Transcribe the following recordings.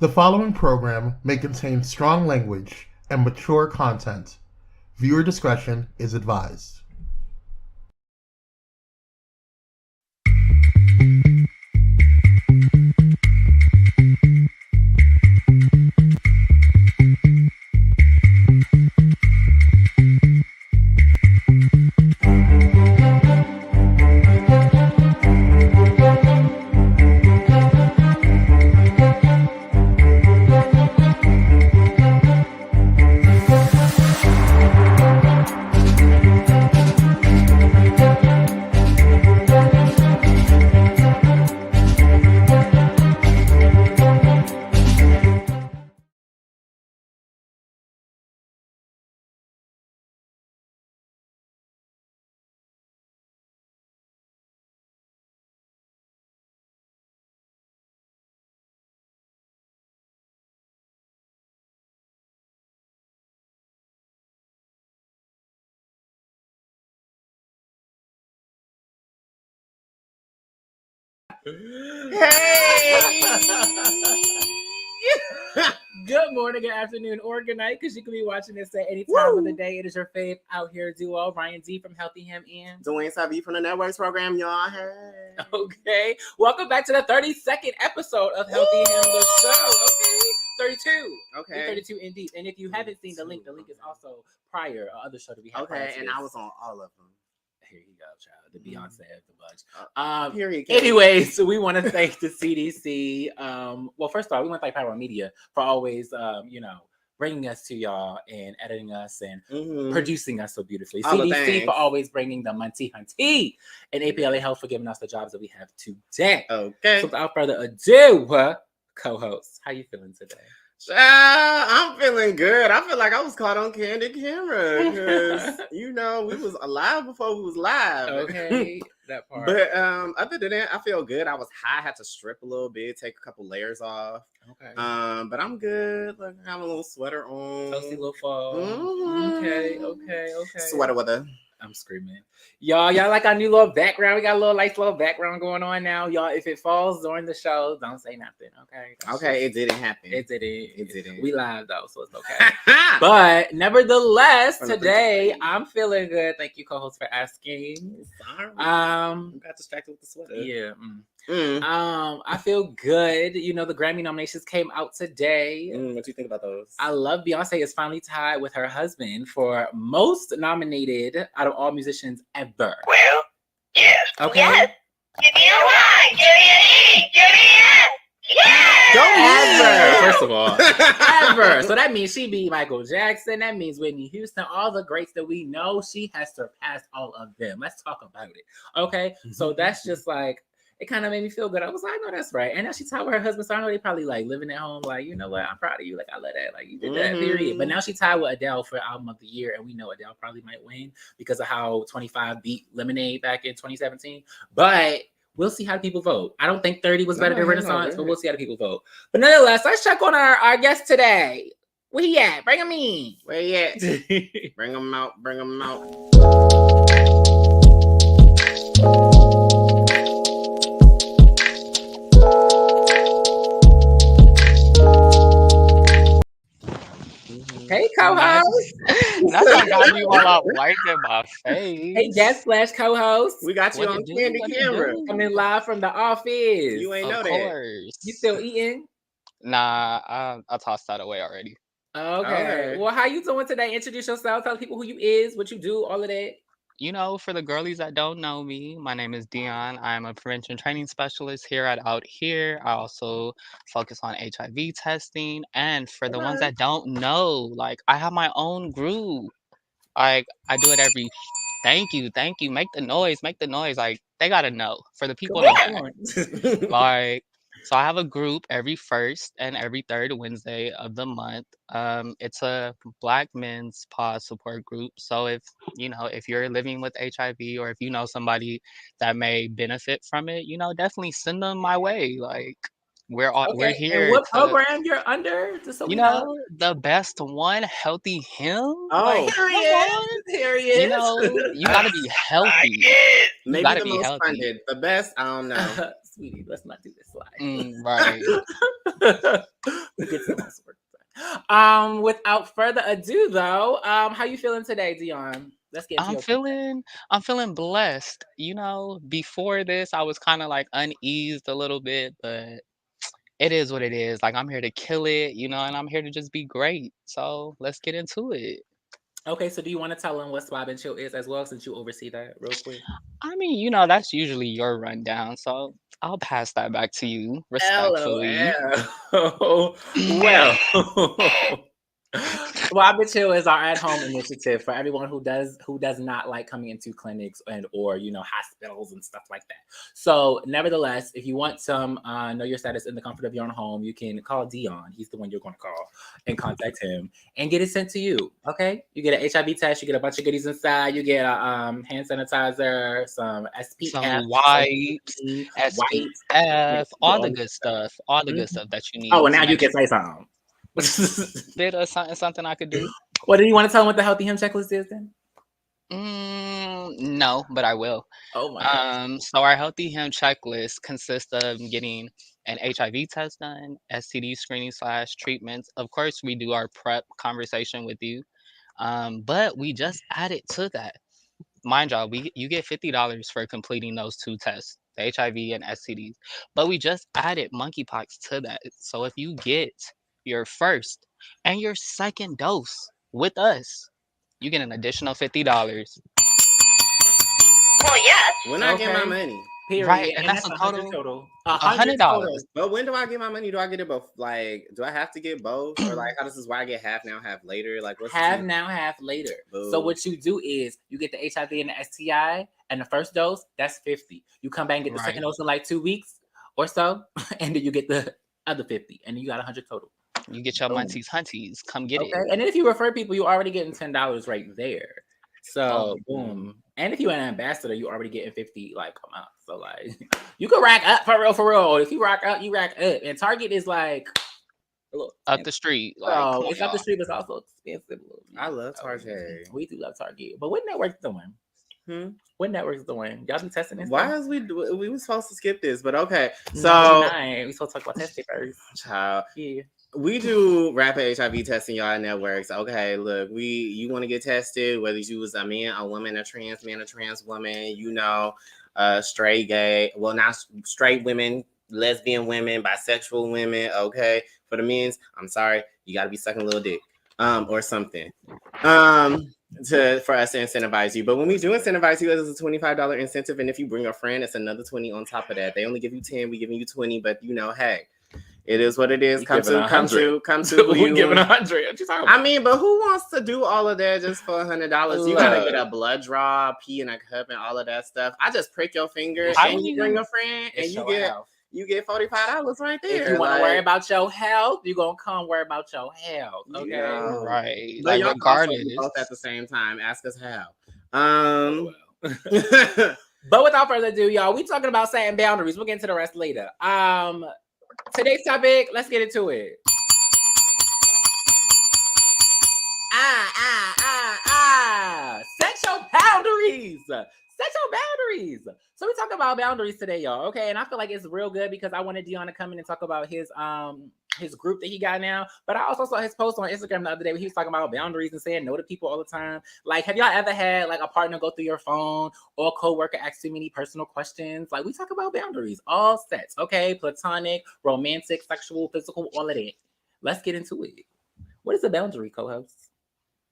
The following program may contain strong language and mature content. Viewer discretion is advised. Hey! Good morning, good afternoon, or good night, because you can be watching this at any time of the day. It is your fave out here duo, Ryan D from Healthy Him and Dwayne Sabi from the Networks program, y'all. Hey. Okay. Welcome back to the 32nd episode of Healthy Him, the show. Okay. 32. Okay. 32 indeed. And if you haven't seen the link is also prior, other show that we have. Okay, and I was on all of them. Here you go, child. The Beyonce of the bunch. Period. Anyways, so we want to thank the CDC. Well, first of all, we want to thank Pyro Media for always, bringing us to y'all and editing us and producing us so beautifully. All CDC for always bringing the Munty Hunty, and APLA Health for giving us the jobs that we have today. Okay. So without further ado, co-host, how you feeling today? I'm feeling good. I feel like I was caught on candid camera because we was alive before we was live. Okay, that part. But other than that, I feel good. I was high, had to strip a little bit, take a couple layers off. Okay. But I'm good. Like I have a little sweater on. Toasty little fall. Mm-hmm. Okay. Sweater weather. I'm screaming. Y'all like our new little background. We got a little background going on now. Y'all, if it falls during the show, don't say nothing, okay? Okay, it didn't happen. It didn't. We live though, so it's okay. But nevertheless, today I'm feeling good. Thank you, co-host, for asking. Sorry. Got distracted with the sweater. Yeah. I feel good. You know, the Grammy nominations came out today. What do you think about those? I love Beyonce is finally tied with her husband for most nominated out of all musicians ever. Well, yes. Okay. Yes. Give me a Y. Give me an E. Give me an F. Yes. Ever. First of all, ever. So that means she beat Michael Jackson. That means Whitney Houston. All the greats that we know, she has surpassed all of them. Let's talk about it. Okay. So that's just like, it kind of made me feel good. I was like, no, that's right. And now she's tied with her husband. So I know they probably like living at home. Like, you know what? I'm proud of you. Like, I love that. Like, you did that, period. But now she tied with Adele for Album of the Year. And we know Adele probably might win because of how 25 beat Lemonade back in 2017. But we'll see how people vote. I don't think 30 was better than Renaissance, but we'll see how the people vote. But nonetheless, let's check on our guest today. Where he at? Bring him in. Where he at? Bring him out. Bring him out. Hey, co-host. Now I got you all out white in my face. Hey, guest / co-host. We got you on candid camera. Coming live from the office. You ain't know that. Course. You still eating? Nah, I tossed that away already. Okay. Well, how you doing today? Introduce yourself. Tell people who you is, what you do, all of that. You know, for the girlies that don't know me, my name is Dion. I'm a prevention training specialist here at Out Here. I also focus on HIV testing. And for the ones that don't know, like I have my own group. Like I do it every. Thank you. Make the noise. Like they gotta know for the people that like. So I have a group every first and every third Wednesday of the month. It's a Black men's pause support group. So if you're living with HIV or if you know somebody that may benefit from it, definitely send them my way. Like we're here. And what program you're under? Just so the best one, Healthy Him. Oh, here he is. You gotta be healthy. Maybe the most funded. The best, I don't know. Sweetie, let's not do this slide. Right. We get some housework done. Without further ado, though, how you feeling today, Dion? Let's get into I'm your feeling I'm feeling blessed. Before this, I was kind of like uneased a little bit, but it is what it is. Like I'm here to kill it, and I'm here to just be great. So let's get into it. Okay, so do you want to tell them what Swab and Chill is as well, since you oversee that real quick? I mean, that's usually your rundown, so I'll pass that back to you respectfully. LOL. Well, Swab and Chill is our at-home initiative for everyone who does not like coming into clinics and or hospitals and stuff like that. So, nevertheless, if you want some know your status in the comfort of your own home, you can call Dion. He's the one you're going to call and contact him and get it sent to you. Okay, you get an HIV test, you get a bunch of goodies inside, you get a hand sanitizer, some Some SPF, wipes, wipes. SPF, all the good stuff, all the good Mhm. stuff that you Oh, need and to now you make can sure say something. bit of something I could do. What do you want to tell them what the healthy him checklist is then? No, but I will. Oh my god. So our healthy him checklist consists of getting an HIV test done, STD screening / treatments. Of course, we do our prep conversation with you. But we just added to that. Mind y'all, you get $50 for completing those two tests, the HIV and STDs. But we just added monkeypox to that. So if you get your first and your second dose with us, you get an additional $50. Well, yes. When I get my Okay. money. Period. Right, and And that's that's a 100 total total. $100. But when do I get my money? Do I get it both? Like, do I have to get both? Or like, how does this, why I get half now, half later? Like, what's Half the now, half later. Boo. So what you do is you get the HIV and the STI, and the first dose, that's 50. You come back and get the second Right. dose in like 2 weeks or so, and then you get the other 50, and then you got 100 total. You get your Boom. munties hunties. Come get Okay. it. And then if you refer people, you're already getting $10 right there. So Oh, boom. And if you're an ambassador, you're already getting 50 like a month. So like you can rack up for real. If you rack up, you rack up. And Target is like a little up the expensive. street. Like, So come on, it's up the y'all. street, but it's also expensive a little bit. I love So, Target. we do love Target. But what network's doing? What network's doing? Y'all be testing this? Why is we were supposed to skip this? But okay. So So we supposed to talk about testing first. child. Yeah. We do rapid HIV testing, y'all, at networks. Okay, look, you want to get tested, whether you was a man, a woman, a trans man, a trans woman, straight, gay, well, not straight women, lesbian women, bisexual women. Okay, for the men's, I'm sorry, you got to be sucking a little dick, or something, for us to incentivize you. But when we do incentivize you, it's a $25 incentive, and if you bring a friend, it's another 20 on top of that. They only give you 10, we giving you 20, but hey. It is what it is. Come to We giving 100. What you talking about? I mean, but who wants to do all of that just for $100? You gotta get a blood draw, pee in a cup, and all of that stuff. I just prick your finger and you bring a friend, and you get $45 right there. If you want to worry about your health, you're gonna come worry about your health. Okay, yeah. Right. But Like, y'all regardless. can also do both at the same time. Ask us how. But without further ado, y'all, we talking about setting boundaries. We'll get into the rest later. Today's topic, let's get into it. Set your boundaries. Set your boundaries. So we talk about boundaries today, y'all. Okay, and I feel like it's real good because I wanted Dion to come in and talk about his group that he got now. But I also saw his post on Instagram the other day where he was talking about boundaries and saying no to people all the time. Like, have y'all ever had like a partner go through your phone or a coworker ask too many personal questions? Like, we talk about boundaries, all sets, okay? Platonic, romantic, sexual, physical, all of that. Let's get into it. What is a boundary, co-host?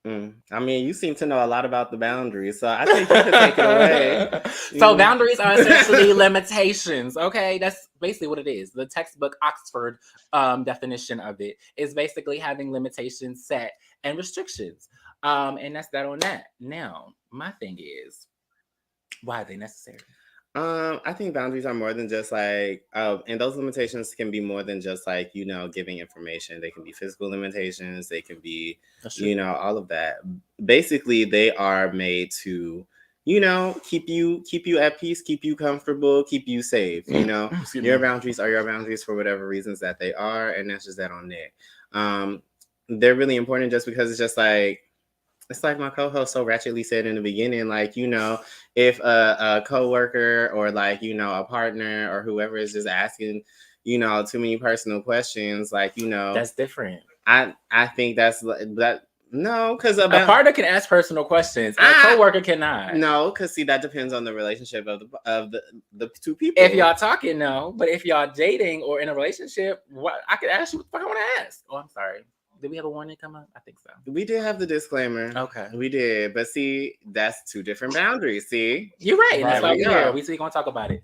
I mean, you seem to know a lot about the boundaries, so I think you can take it away. So boundaries are essentially limitations, okay? That's basically what it is. The textbook Oxford definition of it is basically having limitations set and restrictions. And that's that on that. Now, my thing is, why are they necessary? I think boundaries are more than just like, and those limitations can be more than just like, giving information. They can be physical limitations. They can be, all of that. Basically, they are made to, keep you at peace, keep you comfortable, keep you safe. Your boundaries are your boundaries for whatever reasons that they are, and that's just that on that. They're really important just because it's just like, it's like my co-host so ratchetly said in the beginning, like, if a coworker or like, a partner or whoever is just asking, too many personal questions. Like, That's different. I think that's that. No, because A partner can ask personal questions. A coworker cannot. No, because see, that depends on the relationship of the two people. If y'all talking, no. But if y'all dating or in a relationship, I could ask you what the fuck I want to ask. Oh, I'm sorry. Did we have a warning come up? I think so. We did have the disclaimer. Okay. We did. But see, that's two different boundaries. See? You're right. That's why we're here. We're going to talk about it.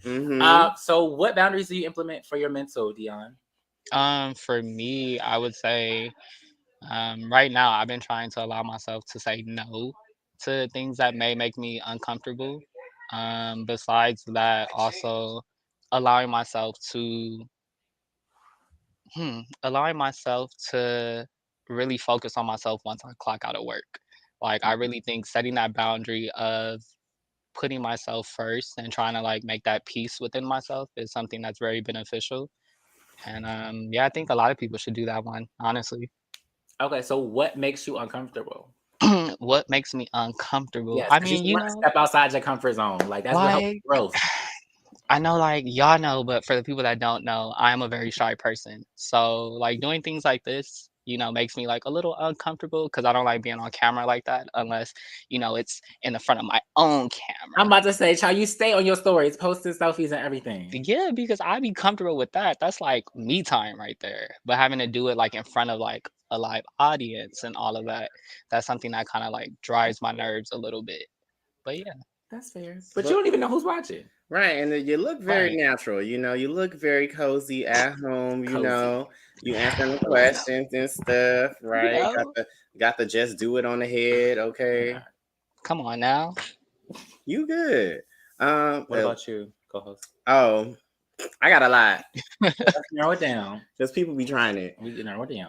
So what boundaries do you implement for your mental, Dion? For me, I would say right now I've been trying to allow myself to say no to things that may make me uncomfortable. Besides that, also allowing myself to allowing myself to really focus on myself once I clock out of work. Like I really think setting that boundary of putting myself first and trying to like make that peace within myself is something that's very beneficial. And yeah, I think a lot of people should do that one, honestly. Okay, so what makes you uncomfortable? What makes me uncomfortable? Yes, I mean, you step outside your comfort zone. Like that's what helps growth. I know, like y'all know, but for the people that don't know, I am a very shy person. So like doing things like this, makes me like a little uncomfortable because I don't like being on camera like that unless it's in the front of my own camera. I'm about to say, child, you stay on your stories, posting selfies and everything. Yeah, because I'd be comfortable with that. That's like me time right there. But having to do it like in front of like a live audience and all of that, that's something that kind of like drives my nerves a little bit. But yeah. That's fair. But you don't even know who's watching. Right. And you look very natural. You look very cozy at home. You answer the questions and stuff. Right. Got the just do it on the head. Okay. Come on now. You good. What about you, co-host? Oh, I got a lot. Let's narrow it down. Just people be trying it. We can narrow it down.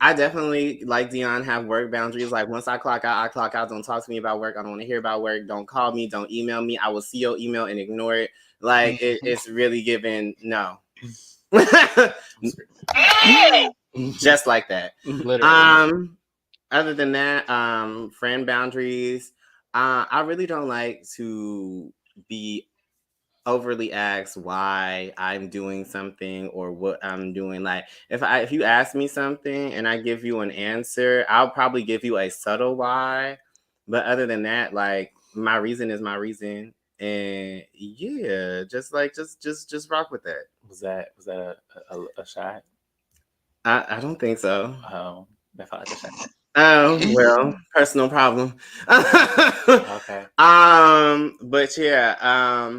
I definitely, like Dion, have work boundaries. Like once I clock out, I clock out. Don't talk to me about work. I don't want to hear about work. Don't call me. Don't email me. I will see your email and ignore it. Like it's really given no. Just like that. Literally. Other than that, friend boundaries. I really don't like to be overly asked why I'm doing something or what I'm doing. Like if you ask me something and I give you an answer, I'll probably give you a subtle why. But other than that, like my reason is my reason. And yeah, just rock with that. Was that a shot? I don't think so. Oh, that felt like a shot. Oh, well, personal problem. Okay. But yeah,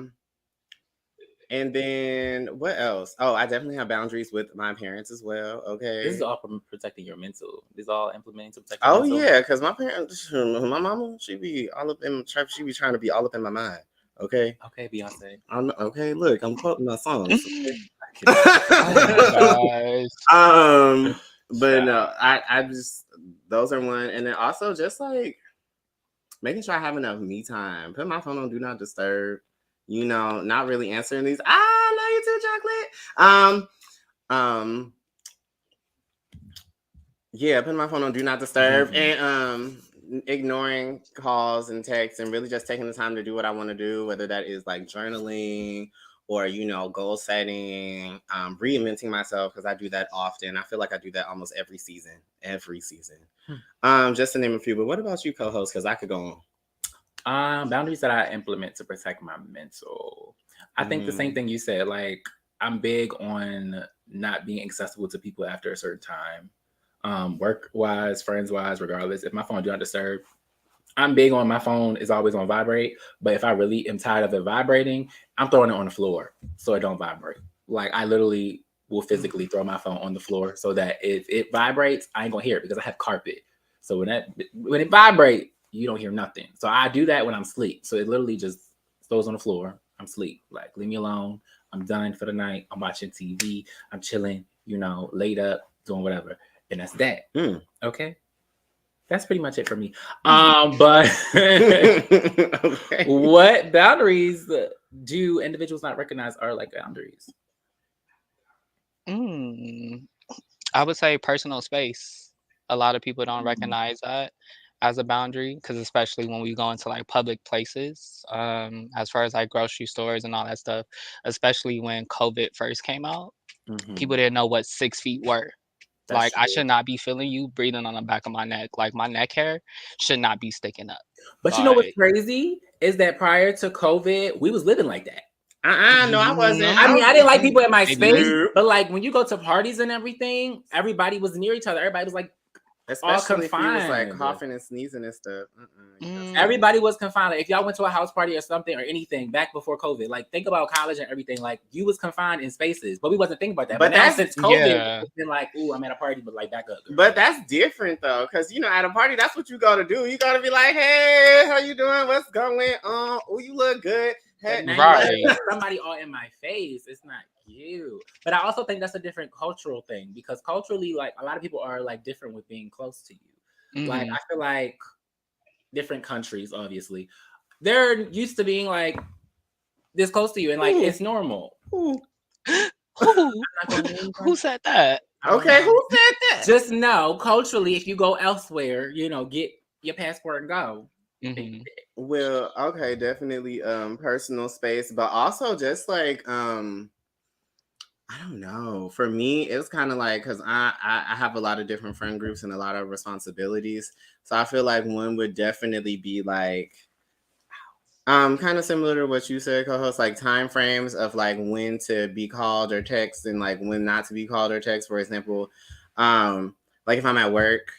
and then what else? Oh, I definitely have boundaries with my parents as well. Okay. This is all from protecting your mental. This is all implementing to protect your mental. Yeah, because my parents, my mama, she be all up in she be trying to be all up in my mind. Okay. Okay, Beyonce. Okay, look, I'm quoting my songs. Oh my gosh. But no, I just those are one, and then also just like making sure I have enough me time. Put my phone on do not disturb. Not really answering these. I love you too, chocolate. Yeah, putting my phone on do not disturb and ignoring calls and texts and really just taking the time to do what I want to do, whether that is like journaling or goal setting, reinventing myself, because I do that often. I feel like I do that almost every season. Just to name a few. But what about you, co-host? Because I could go on. Boundaries that I implement to protect my mental. I think the same thing you said. Like I'm big on not being accessible to people after a certain time, work wise, friends wise, regardless. If my phone do not disturb, I'm big on my phone is always on vibrate. But if I really am tired of it vibrating, I'm throwing it on the floor so it don't vibrate. Like I literally will physically throw my phone on the floor so that if it vibrates, I ain't gonna hear it because I have carpet. So when it vibrates, you don't hear nothing. So I do that when I'm asleep. So it literally just throws on the floor. I'm asleep. Like, leave me alone. I'm done for the night. I'm watching TV. I'm chilling, laid up, doing whatever. And that's that. Okay. That's pretty much it for me. But okay. What boundaries do individuals not recognize are like boundaries? I would say personal space. A lot of people don't recognize that as a boundary, because especially when we go into like public places, as far as like grocery stores and all that stuff, especially when COVID first came out, people didn't know what 6 feet were. That's Like, I true. should not be feeling you breathing on the back of my neck. Like, my neck hair should not be sticking up. But you know what's Like, crazy is that prior to COVID, we was living like that. No, I wasn't. I mean, I didn't like people in my Maybe space, me. but like when you go to parties and everything, everybody was near each other. Everybody was like, Especially if you was like confined. coughing and sneezing and stuff. everybody was confined. Like, if y'all went to a house party or something or anything back before COVID, like think about college and everything. Like you was confined in spaces, but we wasn't thinking about that. But But now that's- since COVID, yeah. it's been like, ooh, I'm at a party, but like back up. girl. But that's different though, because you know, at a party, that's what you gotta do. You gotta be like, hey, how you doing? What's going on? Oh, you look good. Hey, But now you Right. got somebody all in my face. It's not you. But I also think that's a different cultural thing because culturally, like a lot of people are like different with being close to you. Like Mhm. I feel like different countries, obviously, they're used to being like this close to you, and like Ooh. it's normal. Who? I'm not gonna name Who them. said that? I don't Okay, know. who said that? Just know culturally, if you go elsewhere, you know, get your passport and go. Mhm. Well, okay, definitely personal space, but also just like I don't know. For me, it was kind of like because I have a lot of different friend groups and a lot of responsibilities. So I feel like one would definitely be like kind of similar to what you said, co-host, like time frames of like when to be called or text and like when not to be called or text. For example, like if I'm at work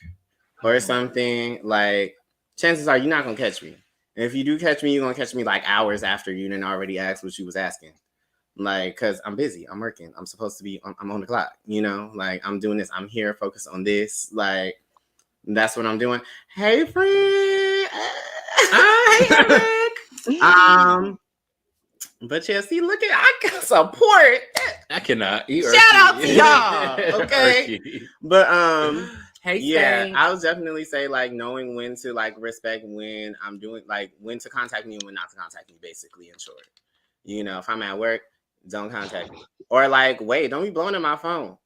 or something, like chances are you're not gonna catch me. And if you do catch me, you're gonna catch me like hours after you didn't already ask what you was asking. Like, cause I'm busy, I'm working, I'm supposed to be, I'm on the clock, you know, like I'm doing this, I'm here, focused on this, like that's what I'm doing. Hey, friend. Hey, Eric. But yeah, see, look at I got support. I cannot. Shout out to y'all, okay? But Hey, yeah, Stank. I would definitely say like knowing when to like respect when I'm doing like when to contact me and when not to contact me, basically in short. You know, if I'm at work, don't contact me. Or like, wait, don't be blowing up my phone.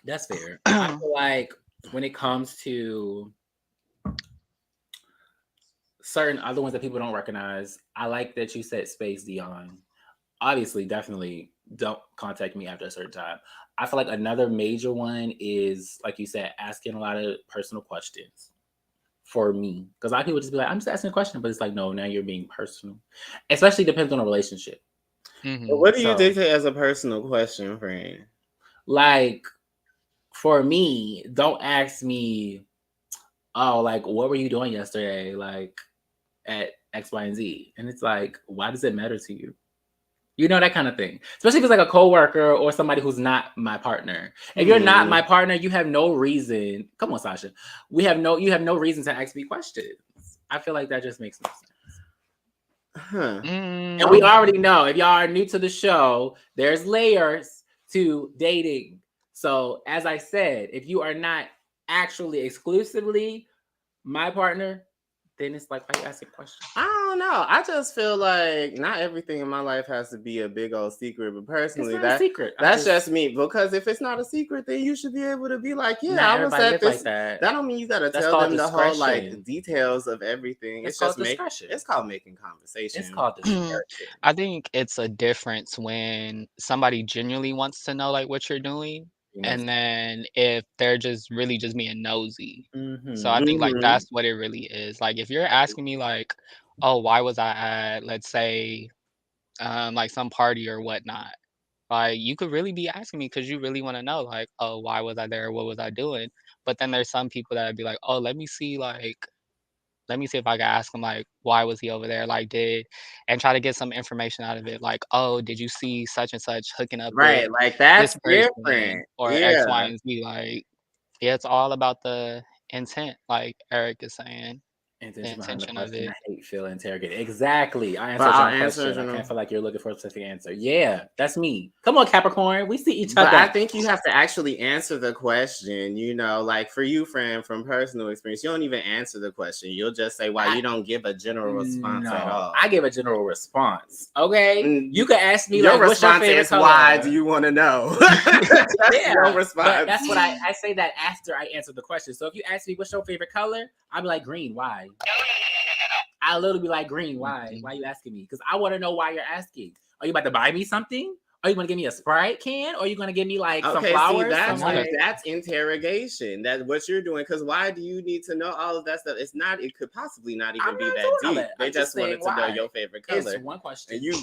That's fair. I feel like when it comes to certain other ones that people don't recognize, I like that you said space, Dion. Obviously, definitely don't contact me after a certain time. I feel like another major one is, like you said, asking a lot of personal questions for me. Because a lot of people just be like, I'm just asking a question, but it's like, no, now you're being personal. Especially depends on a relationship. Mhm. What do you So- dictate as a personal question, friend? Like, for me, don't ask me, oh, like, what were you doing yesterday? Like, at X, Y, and Z. And it's like, why does it matter to you? You know, that kind of thing. Especially if it's like a coworker or somebody who's not my partner. If you're not my partner, you have no reason. Come on, Sasha. You have no reason to ask me questions. I feel like that just makes no sense. Huh. And we already know, if y'all are new to the show, there's layers to dating. So as I said, if you are not actually exclusively my partner, then it's like, why you asking questions? I don't know. I just feel like not everything in my life has to be a big old secret, but personally, It's not a secret. that's just me. Because if it's not a secret, then you should be able to be like, yeah, Not I was everybody at live this. like that. That don't mean you gotta That's tell called them the whole discretion. like details of everything. It's It's called just discretion. It's called making conversation. It's called discretion. I think it's a difference when somebody genuinely wants to know like what you're doing, and then if they're just really just being nosy. So I think like that's what it really is. Like if you're asking me like, oh, why was I at, let's say, like some party or whatnot, like you could really be asking me because you really want to know, like, oh, why was I there? What was I doing? But then there's some people that'd be like, oh, let me see if I can ask him like why was he over there, like and try to get some information out of it, like, oh, did you see such and such hooking up Right, with like that's this person different. or X, Y, and Z? Like, yeah, it's all about the intent, like Eric is saying. Intention The behind the intention of question. it. I hate feeling interrogated. Exactly. I But answered I'll your answer question. it, I can't feel like you're looking for a specific answer. Yeah, that's me. Come on, Capricorn. We see each But other. I think you have to actually answer the question, you know, like for you, friend, from personal experience, you don't even answer the question. You'll just say why you don't give a general response at all. I give a general response. Okay. You could ask me your like, what's your response favorite is color? why do you want to know? That's Yeah, your response. but that's what I say that after I answer the question. So if you ask me what's your favorite color, I'll be like green. Why? I literally be like green. Why? Why are you asking me? Because I want to know why you're asking. Are you about to buy me something? Are you going to give me a Sprite can? Or are you going to give me like some Okay, flowers? see, that's some, like, that's interrogation. That's what you're doing. Because why do you need to know all of that stuff? It's not. It could possibly not even I'm be not that doing all deep. that. They I'm just wanted saying to know why. your favorite color. It's one question. And you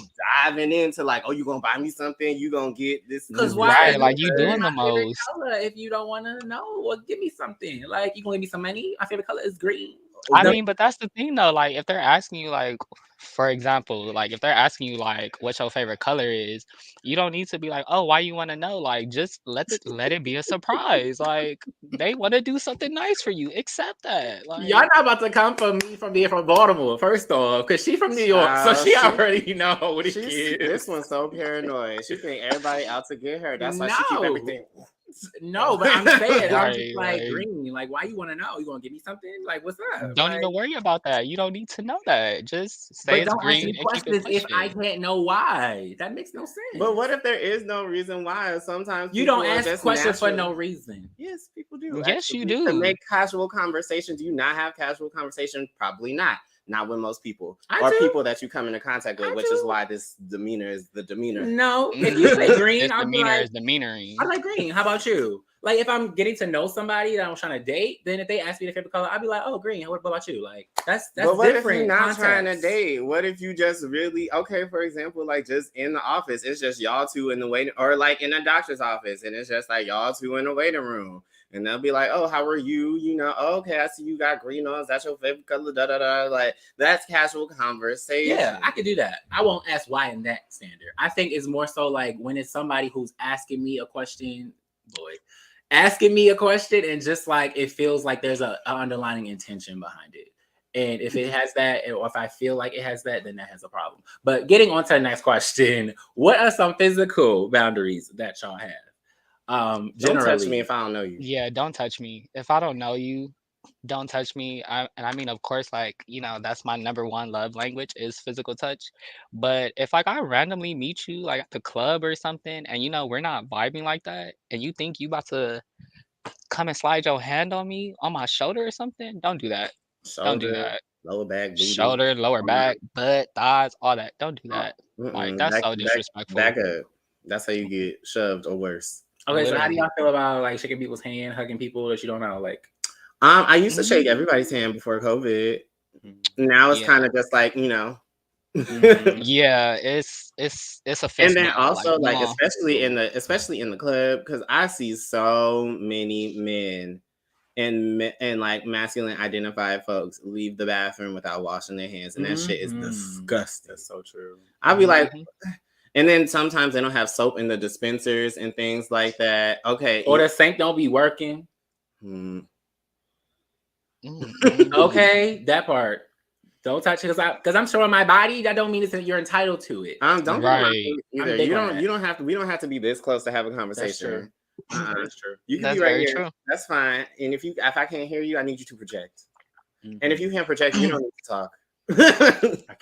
diving into like, oh, you gonna buy me something? You gonna get this? Because this why? Right, Are like you you doing my the favorite most. color if you don't want to know? Well, give me something. Like, you going to give me some money? My favorite color is green. I No, mean, but that's the thing though. Like, if they're asking you, like, for example, like if they're asking you, like, what your favorite color is, you don't need to be like, oh, why you want to know? Like, just let it be a surprise. Like, they want to do something nice for you. Accept that. y'all Like, not about to come for me from being from Baltimore, first off, because she from New York, so she already know what it is. This one's so paranoid. She think everybody out to get her. That's why she keep No. everything. No, but I'm saying, I'm just right, like, right. green. Like, why you want to know? You going to give me something? Like, what's up? Don't Like, even worry about that. You don't need to know that. Just say but it's don't ask green me and keep it questions if I pushing. can't know why. That makes no sense. But what if there is no reason why? Sometimes you people don't are ask just questions for naturally- no reason? Yes, people do. Yes, you actually. To do. make casual conversation. Do you not have casual conversation? Probably not. Not with most people. I or do. people that you come into contact with, I which is do. why this demeanor is the demeanor. No, if you say green, This I'll be demeanor like, is demeanoring. I like green. How about you? Like, if I'm getting to know somebody that I'm trying to date, then if they ask me their favorite color, I'll be like, oh, green. What about you? Like, that's But what different. if you're not context. trying to date? What if you just really for example, like just in the office, it's just y'all two in the waiting, or like in a doctor's office, and it's just like y'all two in the waiting room, and they'll be like, "Oh, how are you? You know, oh, okay, I see you got green on. Is that your favorite color? Da da da." Like that's casual conversation. Yeah, I could do that. I won't ask why in that standard. I think it's more so like when it's somebody who's asking me a question, asking me a question, and just like it feels like there's a underlying intention behind it. And if it has that, or if I feel like it has that, then that has a problem. But getting on to the next question, what are some physical boundaries that y'all have? Don't touch me if I don't know you. Yeah, don't touch me. If I don't know you, don't touch me. And I mean, of course, like, that's my number one love language is physical touch. But if like I randomly meet you like at the club or something, and we're not vibing like that, and you think you about to come and slide your hand on me on my shoulder or something, don't do that. Don't do Shoulder, that. lower back, booty. Shoulder, lower back, butt, thighs, all that. Don't do that. Like that's so disrespectful. Back up. That's how you get shoved or worse. Okay, so how do Literally. y'all feel about like shaking people's hand, hugging people that you don't know? Like, I used to shake everybody's hand before COVID. Now it's Yeah. kind of just like Yeah, it's a fist And then bump, also like, especially in the club, because I see so many men and like masculine identified folks leave the bathroom without washing their hands, and that shit is disgusting. That's so true. I'll be like, and then sometimes they don't have soap in the dispensers and things like that. Okay, Or the sink don't be working. Mm-mm. Okay, that part. Don't touch it because I'm showing my body. That don't mean you're entitled to it. Don't get Right. either. I'm big on that. You don't have to. We don't have to be this close to have a conversation. That's true. You can That's be right very here. true. That's fine. And if I can't hear you, I need you to project. And if you can't project, you don't need to talk.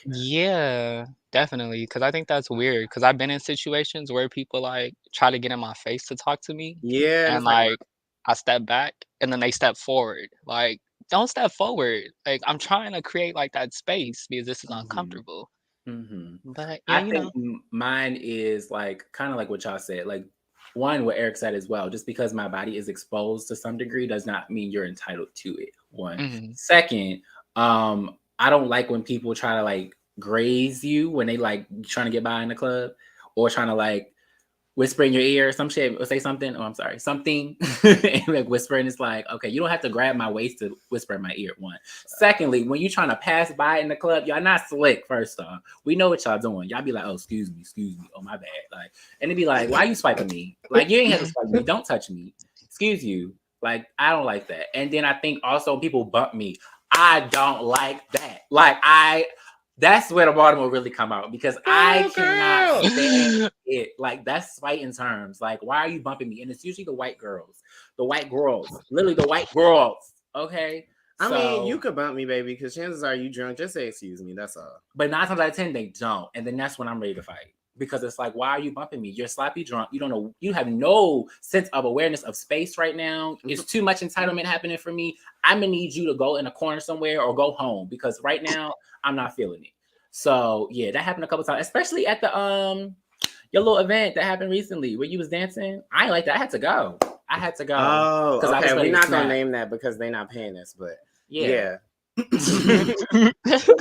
Yeah, definitely. Because I think that's weird. Because I've been in situations where people like try to get in my face to talk to me, Yeah, and it's like, like I step back, and then they step forward. Like, don't step forward. Like, I'm trying to create like that space because this is uncomfortable. But yeah, I think mine is like kind of like what y'all said. Like one, what Eric said as well. Just because my body is exposed to some degree does not mean you're entitled to it. One. Second, I don't like when people try to like graze you when they like trying to get by in the club or trying to like whisper in your ear or some shit or say something. Oh, I'm sorry, something. And like whispering is like, okay, you don't have to grab my waist to whisper in my ear. One. Secondly, when you trying to pass by in the club, y'all not slick. First off, we know what y'all doing. Y'all be like, oh, excuse me. Oh, my bad. Like, and they be like, why you swiping me? Like, you ain't have to swipe me. Don't touch me. Excuse you. Like, I don't like that. And then I think also people bump me. I don't like that. Like, that's where the Baltimore really come out because I cannot stand it. Like, that's fighting terms. Like, why are you bumping me? And it's usually the white girls. Literally the white girls. Okay. I mean, you could bump me, baby, because chances are you drunk. Just say excuse me. That's all. But 9 times out of 10, they don't. And then that's when I'm ready to fight. Because it's like, why are you bumping me? You're sloppy drunk. You don't know. You have no sense of awareness of space right now. It's too much entitlement happening for me. I'm going to need you to go in a corner somewhere or go home because right now I'm not feeling it. So yeah, that happened a couple times, especially at the your little event that happened recently where you was dancing. I ain't like that. I had to go. Oh, because I was okay. ready We're to not gonna snap. name that because they're not paying us, but Yeah. yeah.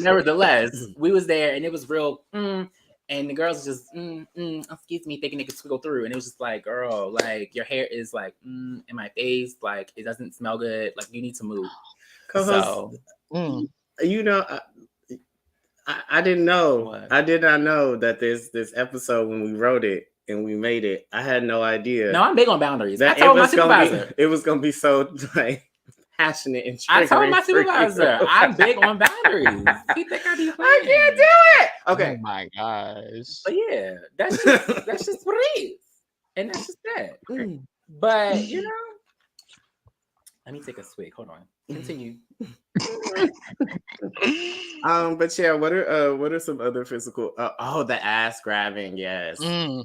Nevertheless, we was there and it was real. And the girls just, excuse me, thinking they could squiggle through. And it was just like, girl, like your hair is like in my face. Like it doesn't smell good. Like you need to move. Co-host, So, you know, I didn't know. What? I did not know that this episode when we wrote it and we made it. I had no idea. No, I'm big on boundaries. That I told my supervisor. it was gonna be so like passionate and I told my triggering for you. supervisor, I'm big on boundaries. He think I be playing. I can't do it. Okay. Oh my gosh. But yeah, that's just what it is. And that's just that. But you know, let me take a swig. Hold on. Continue. But yeah, what are some other physical the ass grabbing, yes. Yeah,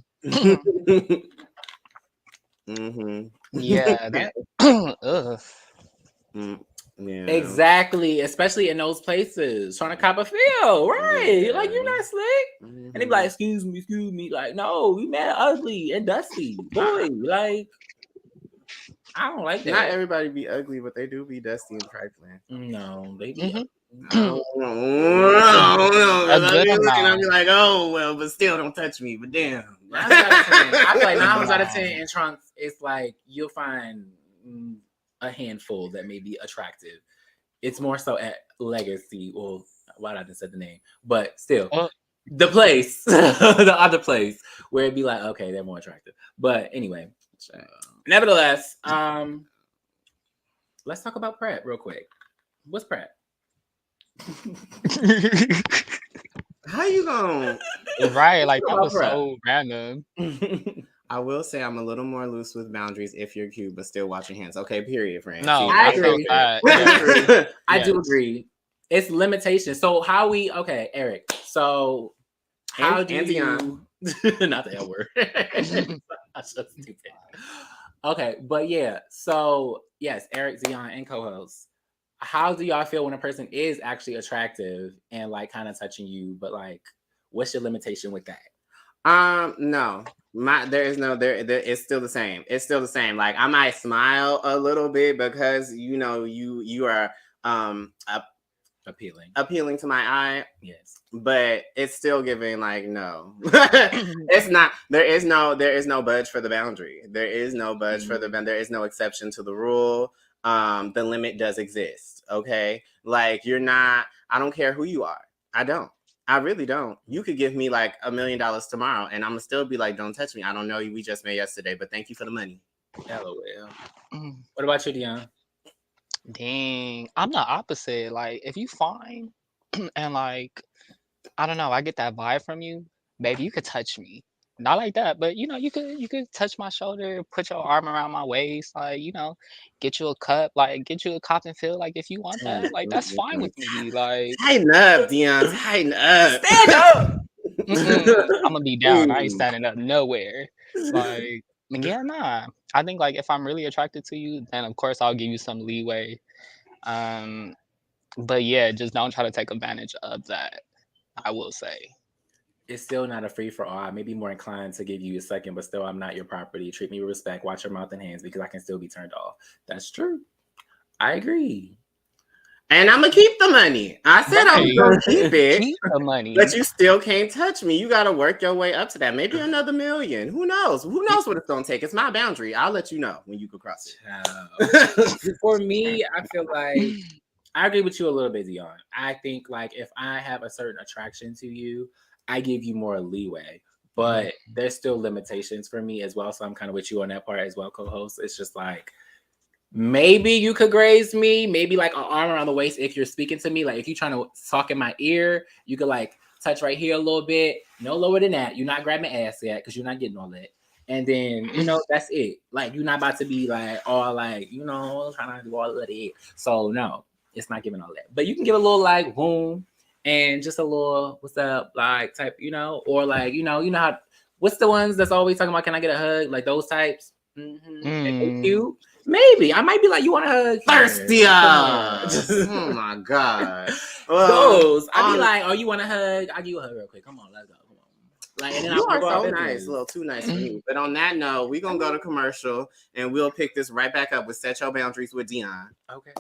that ugh. Yeah. Exactly, especially in those places, trying to cop a feel, right? Yeah. Like you're not slick, and they be like, excuse me, like, no, you mad ugly and dusty, boy. Like, I don't like that. Not everybody be ugly, but they do be dusty and trifling. No, they be. I don't know. A good I'll amount. be like, oh well, but still don't touch me. But damn, 9 out of 10. I feel like 9 out of 10 in trunks. It's like you'll find a handful that may be attractive. It's more so at Legacy. Well, why did I just said the name? But still, the place, the other place where it'd be like, okay, they're more attractive. But anyway, nevertheless, let's talk about Pratt real quick. What's Pratt? how you going? Right, like that was so random. I will say I'm a little more loose with boundaries if you're cute, but still watch your hands. Okay, period, friend. No, I felt agree. that. Yeah. I do agree. It's limitations. So how we Eric. So how do you not the L word? That's so stupid. Okay, but yeah. So yes, Eric, Zion, and co-host. How do y'all feel when a person is actually attractive and like kind of touching you, but like what's your limitation with that? No. It's still the same. It's still the same. Like I might smile a little bit because you are appealing to my eye. Yes. But it's still giving like no. It's not. There is no budge for the boundary. There is no budge for there is no exception to the rule. The limit does exist. Okay. Like you're not, I don't care who you are. I really don't. You could give me like $1 million tomorrow and I'm gonna still be like, don't touch me. I don't know you. We just met yesterday, but thank you for the money. LOL. What about you, Dion? Dang, I'm the opposite. Like, if you fine and like, I don't know, I get that vibe from you, baby, you could touch me. Not like that, but you could touch my shoulder, put your arm around my waist, like, get you a cup, like get you a cop and feel like if you want that, like that's fine with me. Like tighten up, Dion, tighten up. Stand up. I'm gonna be down. I ain't standing up nowhere. Like, yeah, nah. I think like if I'm really attracted to you, then of course I'll give you some leeway. But yeah, just don't try to take advantage of that. I will say. It's still not a free for all. I may be more inclined to give you a second, but still I'm not your property. Treat me with respect. Watch your mouth and hands because I can still be turned off. That's true. I agree. And I'm gonna keep the money. I said I was gonna keep it. Keep the money. But you still can't touch me. You gotta work your way up to that. Maybe another $1 million. Who knows? Who knows what it's gonna take? It's my boundary. I'll let you know when you can cross it. For me, I feel like I agree with you a little bit, Dion. I think like if I have a certain attraction to you, I give you more leeway. But there's still limitations for me as well. So I'm kind of with you on that part as well, co-host. It's just like maybe you could graze me, maybe like an arm around the waist if you're speaking to me. Like if you're trying to talk in my ear, you could like touch right here a little bit. No lower than that. You're not grabbing ass yet because you're not getting all that. And then, that's it. Like you're not about to be like all like, trying to do all of it. So no, it's not giving all that. But you can give a little like boom and just a little what's up like type, or like, how what's the ones that's always talking about can I get a hug? Like those types. Cute. Maybe I might be like, you want to hug? Thirsty. Come Oh on. my god. Those. I'd be on- like, oh, you want to hug? I'll give you a hug real quick. Come on, let's go. Come on. Like, and then You I'll are go off so in nice, place. a little too nice for me. But on that note, we're gonna go to commercial and we'll pick this right back up with Set Your Boundaries with Dion. Okay.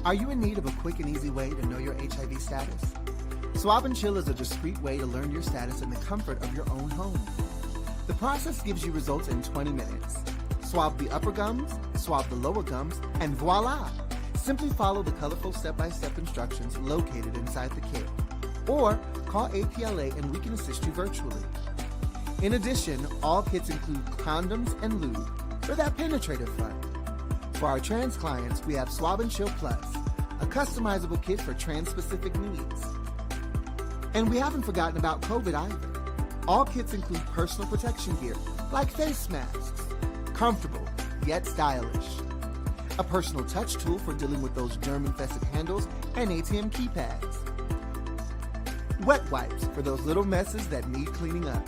Are you in need of a quick and easy way to know your HIV status? Swab and Chill is a discreet way to learn your status in the comfort of your own home. The process gives you results in 20 minutes. Swab the upper gums, swab the lower gums, and voila! Simply follow the colorful step-by-step instructions located inside the kit. Or call APLA and we can assist you virtually. In addition, all kits include condoms and lube for that penetrative fun. For our trans clients, we have Swab and Chill Plus, a customizable kit for trans-specific needs. And we haven't forgotten about COVID either. All kits include personal protection gear, like face masks, comfortable yet stylish. A personal touch tool for dealing with those germ-infested handles and ATM keypads. Wet wipes for those little messes that need cleaning up.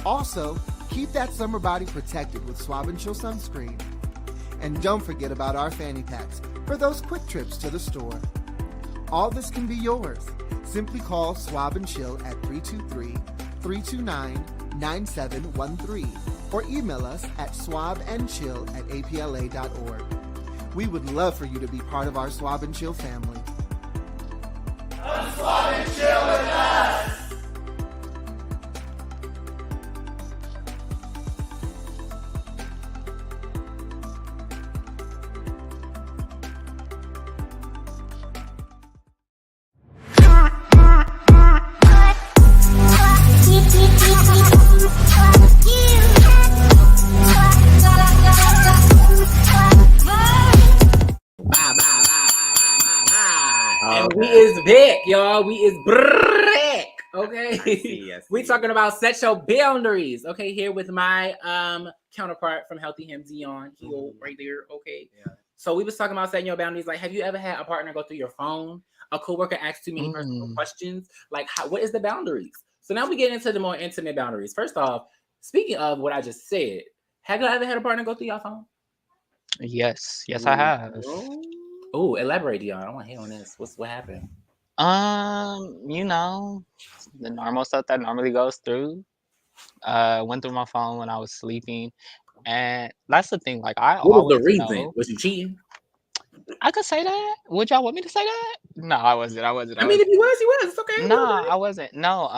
Also, keep that summer body protected with Swab and Chill sunscreen. And don't forget about our fanny packs for those quick trips to the store. All this can be yours. Simply call Swab and Chill at 323-329-9713 or email us at swabandchill@apla.org. We would love for you to be part of our Swab and Chill family. Come swab and chill with us! And we is back, y'all. We is back. Okay. I see. We talking about set your boundaries. Okay, here with my counterpart from Healthy Him, Dion. He right there. Okay. Yeah. So we was talking about setting your boundaries. Like, have you ever had a partner go through your phone? A coworker ask too many personal questions? Like, what is the boundaries? So now we get into the more intimate boundaries. First off, speaking of what I just said, have you ever had a partner go through your phone? Yes, I have. Oh, elaborate, Dion. I want to hear on this. What happened? You know, the normal stuff that normally goes through. Went through my phone when I was sleeping, and that's the thing. Like, I What was always the reason? know. Was you cheating? I could say that. Would y'all want me to say that? No, I wasn't. I mean, if you was, you was. It's okay. No, I wasn't. No,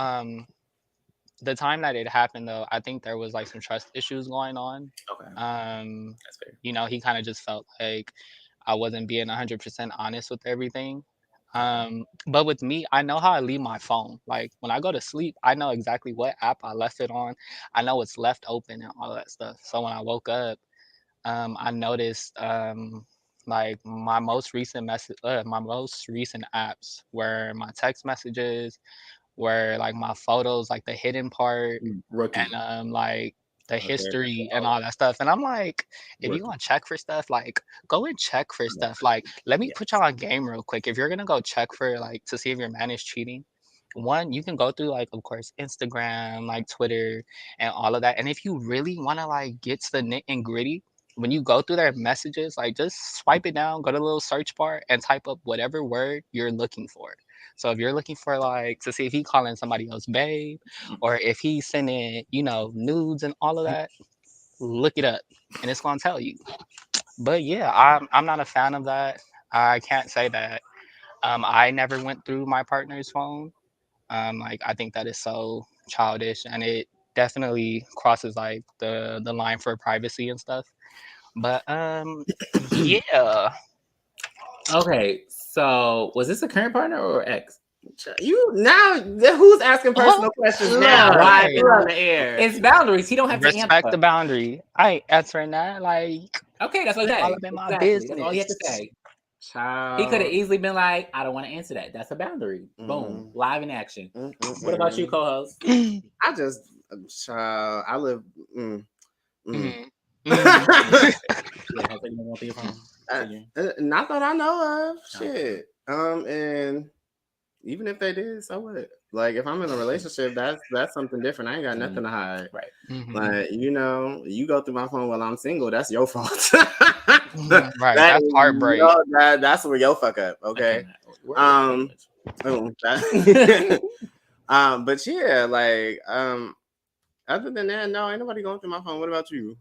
the time that it happened though, I think there was like some trust issues going on. Okay. That's fair. You know, he kind of just felt like I wasn't being 100% honest with everything. But with me, I know how I leave my phone. Like when I go to sleep, I know exactly what app I left it on. I know it's left open and all that stuff. So when I woke up, I noticed like my most recent apps were my text messages, were like my photos, like the hidden part, and like the history and all that stuff. And I'm like, if you're gonna check for stuff, like go and check for stuff. Like, let me put y'all on game real quick. If you're gonna go check for like to see if your man is cheating, one, you can go through like of course Instagram, like Twitter and all of that. And if you really wanna like get to the nit and gritty, when you go through their messages, like just swipe it down, go to the little search bar and type up whatever word you're looking for. So if you're looking for like to see if he calling somebody else babe or if he's sending, nudes and all of that, look it up and it's gonna tell you. But yeah, I'm not a fan of that. I can't say that. I never went through my partner's phone. Like I think that is so childish and it definitely crosses like the line for privacy and stuff. But yeah. Okay, so was this a current partner or ex? You now who's asking personal questions now? look, Live and look. on the air. It's boundaries. He don't have to Respect answer. the boundary. I ain't answering that. Like Okay, that's what he all said. up in my Exactly. That's all he had to business. say. Child. He could have easily been like, I don't want to answer that. That's a boundary. Boom. Live in action. What about you, co-host? I just, child, I live. Yeah, hopefully you don't want your phone. Not that I know of. Shit. And even if they did, so what? Like, if I'm in a relationship, that's something different. I ain't got nothing to hide. Right. Like, you go through my phone while I'm single. That's your fault. Right. That's heartbreak. That's where your fuck up. Okay. But yeah, like, other than that, no, ain't nobody going through my phone. What about you?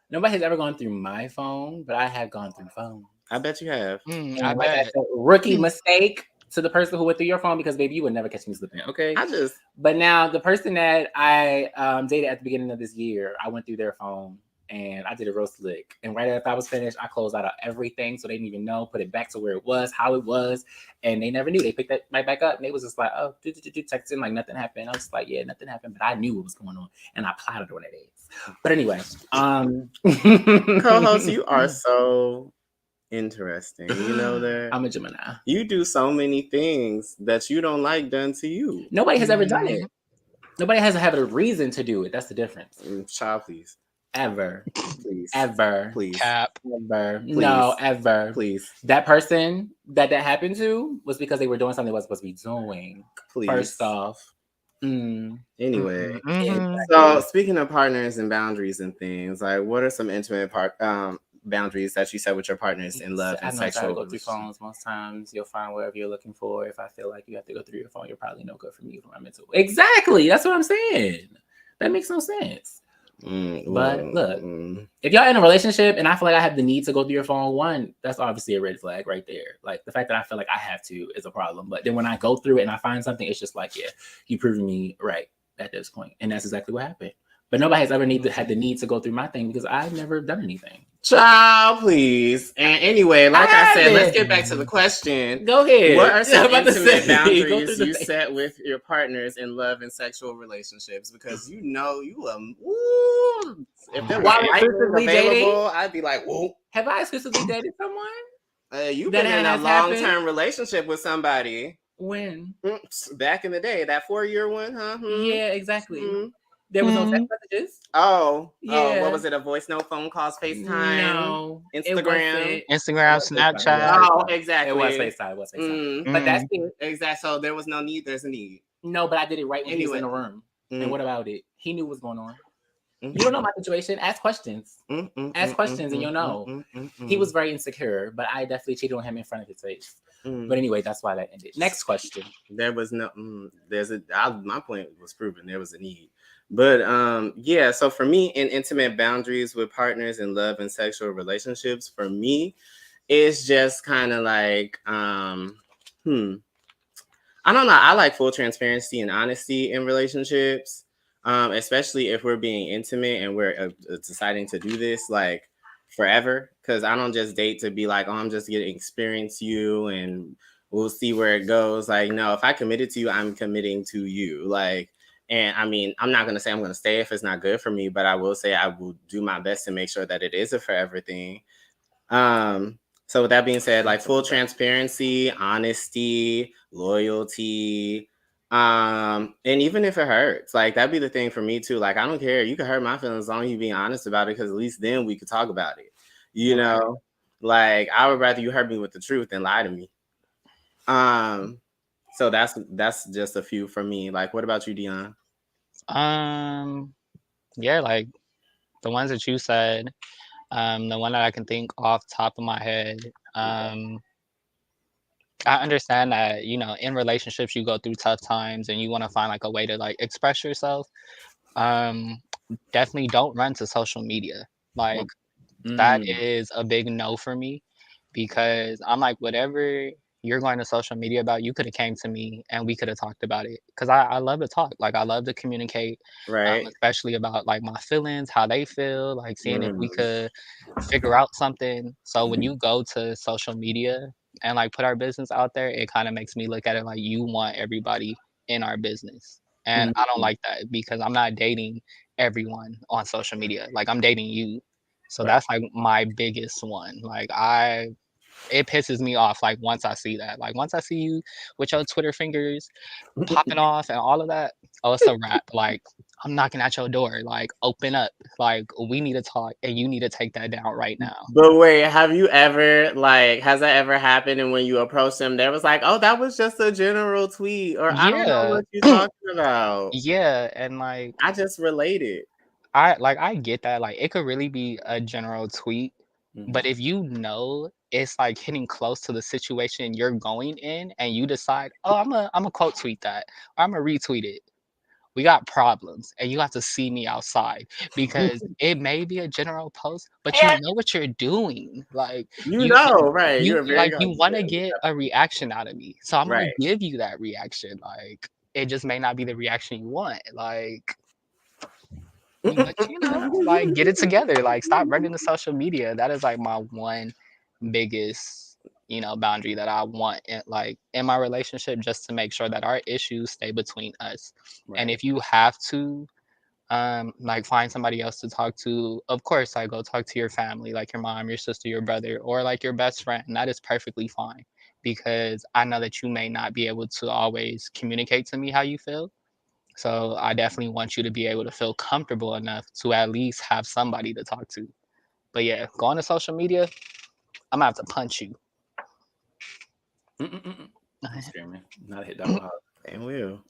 Nobody has ever gone through my phone, but I have gone through phones. I bet you have. I Like I bet. said, rookie mistake to the person who went through your phone because baby, you would never catch me slipping. Okay. But now the person that I dated at the beginning of this year, I went through their phone and I did a real slick. And right after I was finished, I closed out of everything so they didn't even know, put it back to where it was, how it was, and they never knew. They picked that right back up and they was just like, oh, texting like nothing happened. I was like, yeah, nothing happened, but I knew what was going on and I plotted on it. But anyway, co-host, you are so interesting. You know that I'm a Gemini. You do so many things that you don't like done to you. Nobody has ever done it. Nobody has to have a reason to do it. That's the difference. Child, please. Ever. Please. Ever. Please. Cap. Ever. Please. No, ever. Please. That person that happened to was because they were doing something they wasn't supposed to be doing. Please. First off. Anyway, so speaking of partners and boundaries and things, like what are some intimate boundaries that you set with your partners in love and sexual? I go through phones. Most times you'll find whatever you're looking for. If I feel like you have to go through your phone, you're probably no good for me for my mental. Exactly. That's what I'm saying. That makes no sense. But look, if y'all in a relationship and I feel like I have the need to go through your phone, one, that's obviously a red flag right there. Like the fact that I feel like I have to is a problem. But then when I go through it and I find something, it's just like, yeah, you proving me right at this point. And that's exactly what happened. But nobody has ever had the need to go through my thing because I've never done anything. Child, please. And anyway, like I said, let's get back to the question. Go ahead. What are some intimate boundaries you set with your partners in love and sexual relationships? Because you know you if there was available, I'd be like, whoa. Have I exclusively dated someone? You've been in a long-term relationship with somebody. When? Back in the day, that 4-year one, huh? Yeah, exactly. There was no text messages. Oh, what was it? A voice note, phone calls, FaceTime? No. Instagram, Snapchat. Oh, exactly. It was FaceTime. But that's it. Exactly. So there was no need. There's a need. No, but I did it right when he was in the room. And what about it? He knew what's going on. You don't know my situation. Ask questions. Ask questions and you'll know. He was very insecure, but I definitely cheated on him in front of his face. But anyway, that's why that ended. Next question. There was no. My point was proven. There was a need. But yeah. So for me, in intimate boundaries with partners in love and sexual relationships, for me, it's just kind of like I don't know. I like full transparency and honesty in relationships. Especially if we're being intimate and we're deciding to do this like forever, because I don't just date to be like, oh, I'm just getting experience you and we'll see where it goes. Like, no, if I committed to you, I'm committing to you. Like, and I mean, I'm not going to say I'm going to stay if it's not good for me, but I will say I will do my best to make sure that it is a forever thing. So with that being said, like full transparency, honesty, loyalty, and even if it hurts, like that'd be the thing for me too. Like I don't care, you can hurt my feelings as long as you being honest about it, because at least then we could talk about it. You know, like I would rather you hurt me with the truth than lie to me. So that's just a few for me. Like, what about you, Dion? Yeah, like the ones that you said. The one that I can think off top of my head, I understand that, in relationships you go through tough times and you want to find like a way to like express yourself. Um, Definitely don't run to social media. Like that Mm, is a big no for me because I'm like, whatever you're going to social media about, you could have came to me and we could have talked about it. Cause I love to talk. Like I love to communicate, Right. especially about like my feelings, how they feel, like seeing if we Mm. could figure out something. So when you go to social media and like put our business out there, it kind of makes me look at it like you want everybody in our business. And I don't Mhm. like that because I'm not dating everyone on social media. Like I'm dating you. So right. that's like my biggest one. Like it pisses me off like once I see that. Like once I see you with your Twitter fingers popping off and all of that, oh, it's a wrap. Like I'm knocking at your door. Like open up. Like we need to talk and you need to take that down right now. But wait, have you ever has that ever happened? And when you approached them, there was like, "Oh, that was just a general tweet," or "I don't know Yeah. what you're talking about." Yeah. And like I just related. I get that. Like it could really be a general tweet, but Mhm. if you know it's like hitting close to the situation you're going in and you decide, oh, I'm a quote tweet that or I'm gonna retweet it. We got problems and you have to see me outside because it may be a general post, but you know what you're doing. Like You you know, right? you You're very like you conscious. want to get a reaction out of me. So I'm gonna Right. give you that reaction. Like it just may not be the reaction you want. Like but like get it together. Like stop running to social media. That is like my one biggest, boundary that I want in my relationship just to make sure that our issues stay between us. And Right. if you have to like find somebody else to talk to, of course like go talk to your family, like your mom, your sister, your brother, or like your best friend. That is perfectly fine because I know that you may not be able to always communicate to me how you feel. So I definitely want you to be able to feel comfortable enough to at least have somebody to talk to. But yeah, going to social media, I'm gonna have to punch you. Mm-mm-mm. I'm screaming. Not a hit double hug. And will.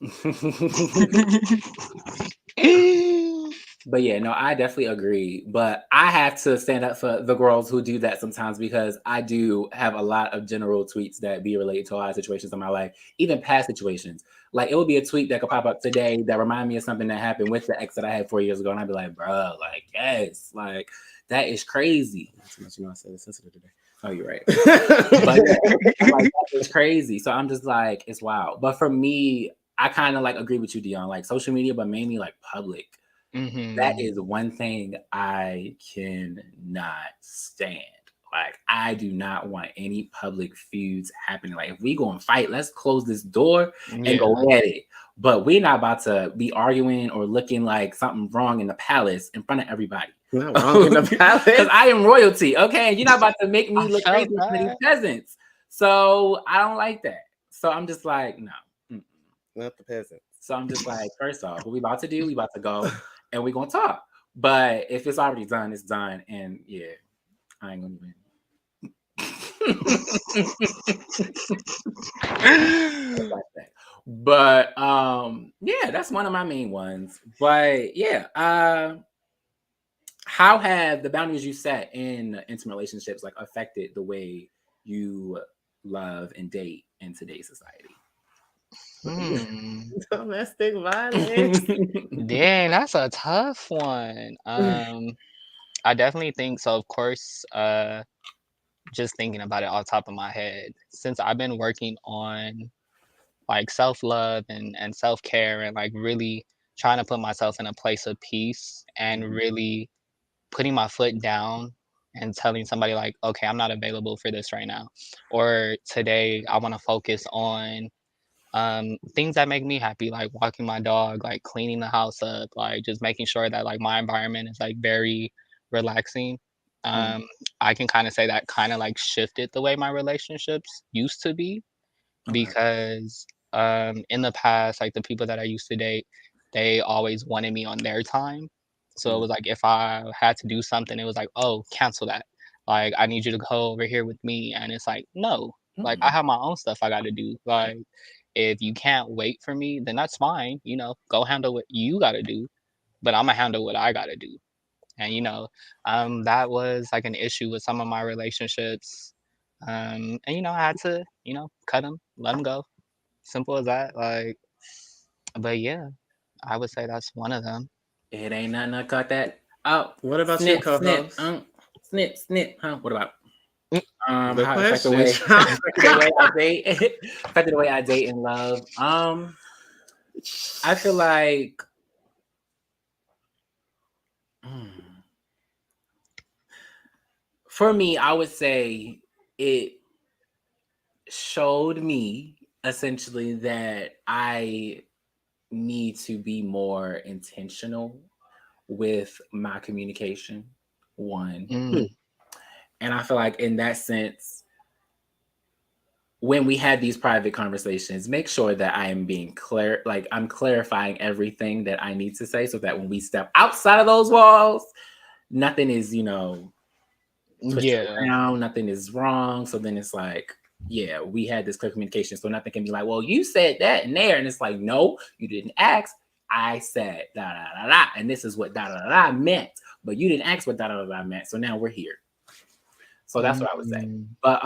But yeah, no, I definitely agree. But I have to stand up for the girls who do that sometimes because I do have a lot of general tweets that be related to a lot of situations in my life, even past situations. Like it would be a tweet that could pop up today that remind me of something that happened with the ex that I had 4 years ago, and I'd be like, bro, like yes, like that is crazy. Not too much, I said it's sensitive today. Oh, you're right. But yeah, I'm like that is crazy. So I'm just like, it's wild. But for me, I kind of like agree with you, Dion. Like social media, but mainly like public. That Mm-hmm. is one thing I cannot stand. Like, I do not want any public feuds happening. Like, if we go and fight, let's close this door and Yeah. go at it. But we're not about to be arguing or looking like something wrong in the palace in front of everybody. Not wrong in the Because palace. I am royalty, okay? And you're not about to make me I look felt crazy in front of these that. peasants. So I don't like that. So I'm just like, no. Mm-mm. Not the peasants. So I'm just like, first off, what we about to do, we about to go and we're gonna talk. But if it's already done, it's done. And yeah, I ain't gonna even like that. But yeah, that's one of my main ones. But yeah, how have the boundaries you set in intimate relationships like affected the way you love and date in today's society? Domestic violence. Dang, that's a tough one. I definitely think so. Of course, just thinking about it off the top of my head, since I've been working on like self-love and self-care and like really trying to put myself in a place of peace and really putting my foot down and telling somebody like, okay, I'm not available for this right now, or today I want to focus on things that make me happy, like walking my dog, like cleaning the house up, like just making sure that like my environment is like very relaxing. Mm, um I can kind of say that kind of like shifted the way my relationships used to be okay. because in the past, like the people that I used to date, they always wanted me on their time. So it Mm, was like if I had to do something, it was like, oh, cancel that. Like I need you to go over here with me. And it's like, no, like I mm-mm. have my own stuff I gotta do. Like if you can't wait for me, then that's fine. Go handle what you gotta do, but I'm gonna handle what I gotta do. And that was like an issue with some of my relationships. And I had to cut them, let them go, simple as that. Like, but yeah, I would say that's one of them. It ain't nothing to cut that out. What about snip, you, co-host? Snip, snip, huh? What about? Mm. The How it affect the way, question. affect the way I date, affect the way I date and love. I feel like for me, I would say it showed me essentially that I need to be more intentional with my communication. One. Mm. And I feel like in that sense, when we had these private conversations, make sure that I am being clear, like I'm clarifying everything that I need to say so that when we step outside of those walls, nothing is, twisted around, nothing is wrong. So then it's like, yeah, we had this clear communication. So nothing can be like, well, you said that and there. And it's like, no, you didn't ask. I said da da da da. And this is what da da da da meant. But you didn't ask what da da da da meant. So now we're here. So that's what I would say. But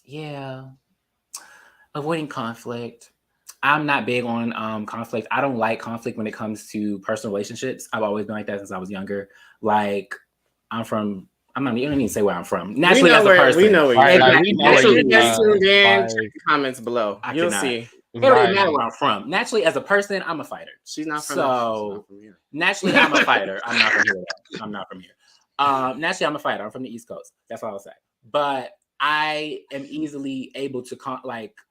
yeah, avoiding conflict. I'm not big on conflict. I don't like conflict when it comes to personal relationships. I've always been like that since I was younger. Like I'm not even going to say where I'm from. Naturally, as a person. We know where you're from. Check the comments below. You'll see. It don't even matter where I'm from. Naturally, as a person, I'm a fighter. She's not from here. Naturally, I'm a fighter. I'm not from here. I'm not from here. Naturally, I'm a fighter. I'm from the East Coast. That's all I'll say. But I am easily able to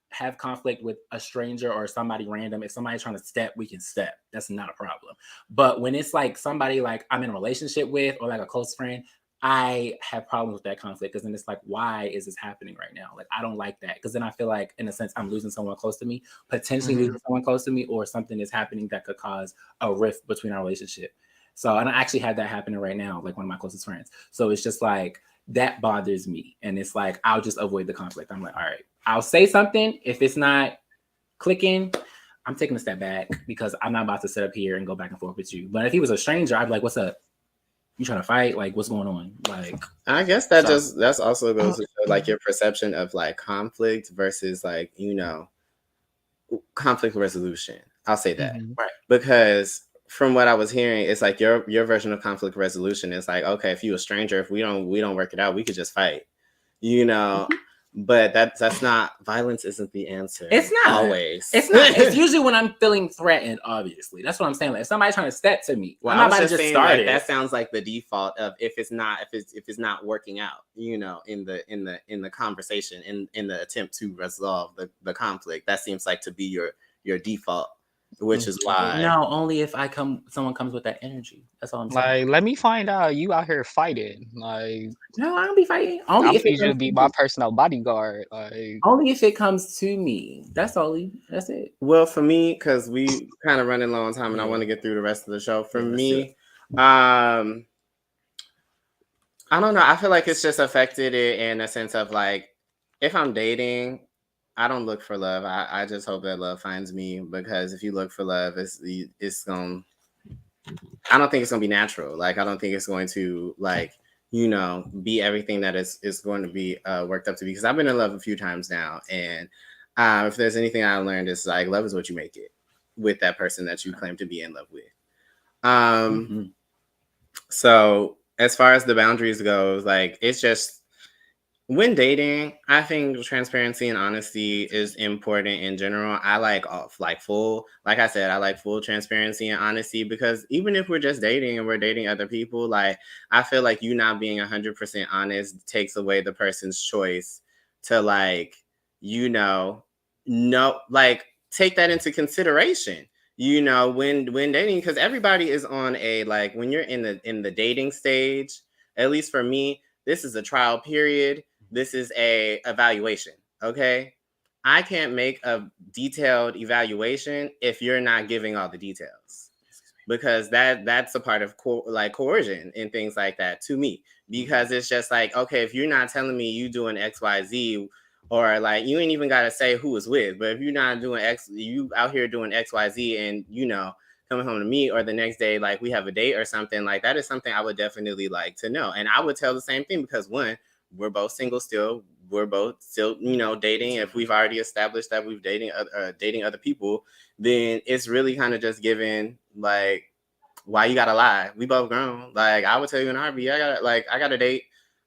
have conflict with a stranger or somebody random. If somebody's trying to step, we can step. That's not a problem. But when it's like somebody like I'm in a relationship with or like a close friend, I have problems with that conflict because then it's like, why is this happening right now? Like, I don't like that because then I feel like, in a sense, I'm losing someone close to me, potentially losing someone close to me, or something is happening that could cause a rift between our relationship. So, and I actually had that happening right now, like one of my closest friends. So it's just like, that bothers me. And it's like, I'll just avoid the conflict. I'm like, all right, I'll say something. If it's not clicking, I'm taking a step back because I'm not about to sit up here and go back and forth with you. But if he was a stranger, I'd be like, what's up? You trying to fight? Like, what's going on? Like, I guess that's also goes to like your perception of like conflict versus like, conflict resolution. I'll say that. Right. Because from what I was hearing, it's like your version of conflict resolution is like, okay, if you're a stranger, if we don't work it out, we could just fight, But that's not, violence isn't the answer. It's not always. It's not. It's usually when I'm feeling threatened, obviously. That's what I'm saying. Like if somebody's trying to step to me, well, I'm not about to just start it. That sounds like the default of if it's not working out, in the conversation, in the attempt to resolve the conflict. That seems like to be your default. Which is why only if someone comes with that energy. That's all I'm saying. Like, let me find out you out here fighting. Like, no, I don't be fighting. Only I'm if it to be my personal bodyguard. Like, only if it comes to me. That's it. Well, for me, because we kind of running low on time, and I want to get through the rest of the show. For me, I don't know. I feel like it's just affected it in a sense of like, if I'm dating, I don't look for love. I just hope that love finds me, because if you look for love, it's going. I don't think it's going to be natural. Like, I don't think it's going to be everything that is going to be worked up to be. Because I've been in love a few times now, and if there's anything I learned, it's like love is what you make it with that person that you claim to be in love with. So as far as the boundaries goes, like, it's just. When dating, I think transparency and honesty is important in general. I like full transparency and honesty, because even if we're just dating and we're dating other people, like, I feel like you not being 100% honest takes away the person's choice to take that into consideration, when dating, because everybody is on when you're in the dating stage, at least for me, this is a trial period. This is a evaluation, okay? I can't make a detailed evaluation if you're not giving all the details, because that's a part of coercion and things like that to me, because it's just like, okay, if you're not telling me you doing X, Y, Z, or like you ain't even got to say who is with, but if you're not doing X, you out here doing X, Y, Z, and coming home to me, or the next day, like we have a date or something, like that is something I would definitely like to know. And I would tell the same thing because one, we're both single still. We're both still, dating. If we've already established that we've dating other people, then it's really kind of just giving like, why you gotta lie? We both grown. Like I would tell you in a heartbeat, I got a date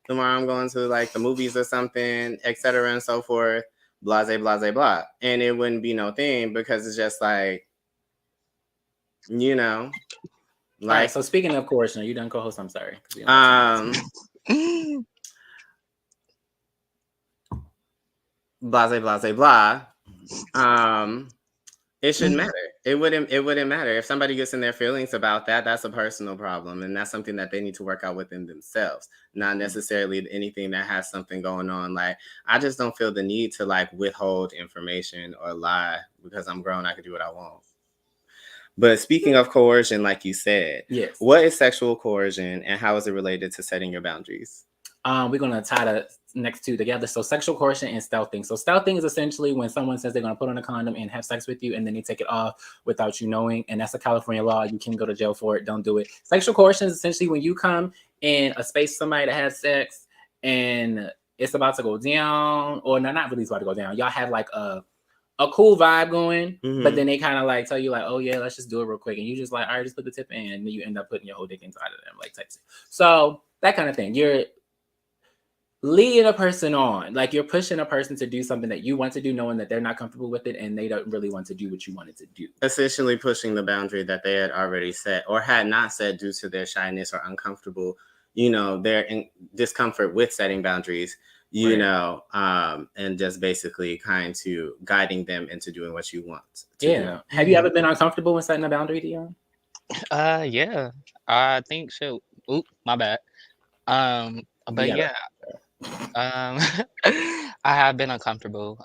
tomorrow. I'm going to like the movies or something, etc. and so forth. Blase, blase, blah. And it wouldn't be no thing because it's just like, All right. So speaking of coercion, you done co-host? I'm sorry. Blase, blase, blah. It shouldn't matter. It wouldn't matter. If somebody gets in their feelings about that, that's a personal problem. And that's something that they need to work out within themselves, not necessarily anything that has something going on. Like, I just don't feel the need to like withhold information or lie because I'm grown. I can do what I want. But speaking of coercion, like you said, yes. What is sexual coercion and how is it related to setting your boundaries? We're going to tie the next two together. So sexual coercion and stealthing. So stealthing is essentially when someone says they're going to put on a condom and have sex with you, and then they take it off without you knowing. And that's a California law. You can go to jail for it. Don't do it. Sexual coercion is essentially when you come in a space with somebody that has sex and it's about to go down, or no, not really it's about to go down. Y'all have like a cool vibe going, but then they kind of like tell you like, oh yeah, let's just do it real quick. And you just like, all right, just put the tip in, and then you end up putting your whole dick inside of them, like type shit. So that kind of thing. You're leading a person on, like you're pushing a person to do something that you want to do, knowing that they're not comfortable with it and they don't really want to do what you wanted to do. Essentially pushing the boundary that they had already set or had not set due to their shyness or uncomfortable, their discomfort with setting boundaries, and just basically kind to guiding them into doing what you want to do. Have you ever been uncomfortable when setting a boundary, Dion? Yeah. I think so. Oop, my bad. But yeah. I have been uncomfortable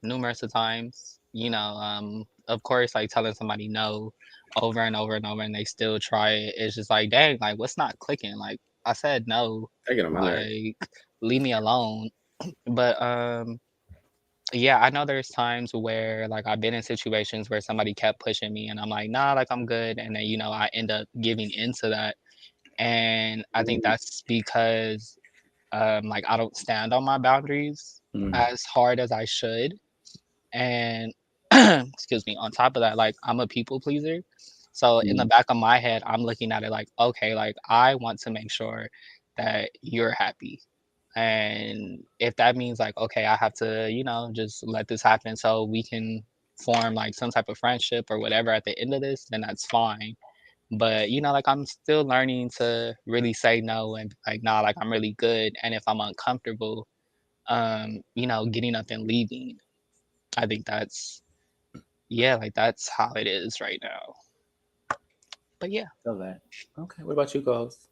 numerous of times, of course, like telling somebody no over and over and over and they still try it. It's just like, dang, like what's not clicking? Like I said no, like leave me alone. But yeah, I know there's times where like I've been in situations where somebody kept pushing me and I'm like, nah, like I'm good, and then I end up giving into that. And I think that's because like I don't stand on my boundaries as hard as I should. And excuse me, on top of that, like I'm a people pleaser. So in the back of my head, I'm looking at it like, okay, like I want to make sure that you're happy. And if that means like, okay, I have to, just let this happen so we can form like some type of friendship or whatever at the end of this, then that's fine. But like I'm still learning to really say no and like nah, like I'm really good. And if I'm uncomfortable, getting up and leaving. I think that's like that's how it is right now. But yeah. Feel that. Okay. What about you, co-host?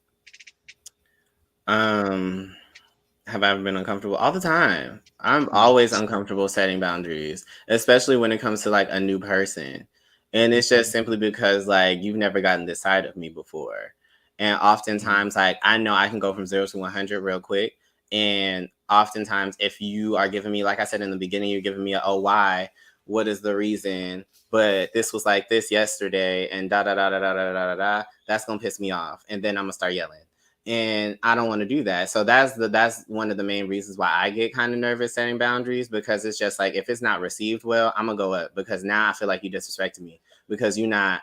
Have I ever been uncomfortable? All the time. I'm always uncomfortable setting boundaries, especially when it comes to like a new person. And it's just simply because like you've never gotten this side of me before. And oftentimes like I know I can go from 0 to 100 real quick. And oftentimes if you are giving me, like I said in the beginning, you're giving me a, oh, why? What is the reason? But this was like this yesterday and da da da da da da da da. That's gonna piss me off. And then I'm gonna start yelling. And I don't want to do that. So that's one of the main reasons why I get kind of nervous setting boundaries, because it's just like, if it's not received well, I'm gonna go up, because now I feel like you disrespected me because you're not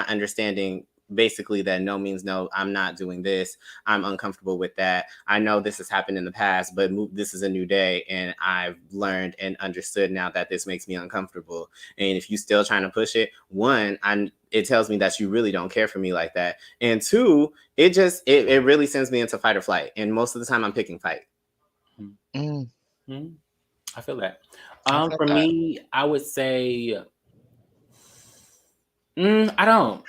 understanding basically that no means no. I'm not doing this. I'm uncomfortable with that. I know this has happened in the past, but this is a new day. And I've learned and understood now that this makes me uncomfortable. And if you still trying to push it, one, it tells me that you really don't care for me like that. And two, it really sends me into fight or flight. And most of the time I'm picking fight. I feel that. For me, I would say, I don't.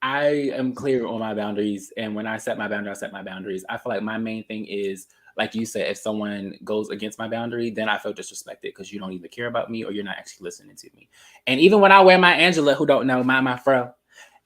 I am clear on my boundaries. And when I set my boundary, I set my boundaries. I feel like my main thing is, like you said, if someone goes against my boundary, then I feel disrespected because you don't even care about me or you're not actually listening to me. And even when I wear my Angela, who don't know, my fro,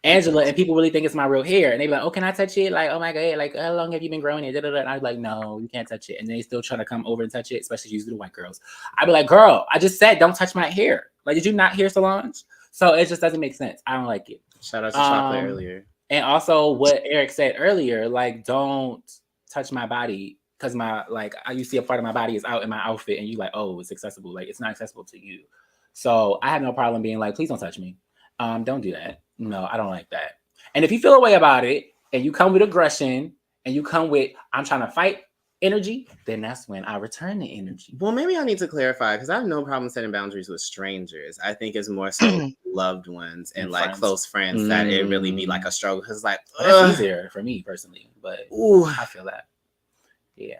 Angela, and people really think it's my real hair. And they be like, oh, can I touch it? Like, oh my God, like, how long have you been growing it? And I was like, no, you can't touch it. And they still try to come over and touch it, especially usually the white girls. I'd be like, girl, I just said, don't touch my hair. Like, did you not hear Solange? So it just doesn't make sense. I don't like it. Shout out to chocolate earlier. And also what Eric said earlier, like, don't touch my body because you see a part of my body is out in my outfit and you like, oh, it's accessible. Like, it's not accessible to you. So I have no problem being like, please don't touch me. Don't do that. No, I don't like that. And if you feel a way about it and you come with aggression and you come with, I'm trying to fight energy, then that's when I return the energy. Well, maybe I need to clarify because I have no problem setting boundaries with strangers. I think it's more so loved ones and like friends. Close friends that it really be like a struggle. Because like that's easier for me personally, but I feel that. Yeah.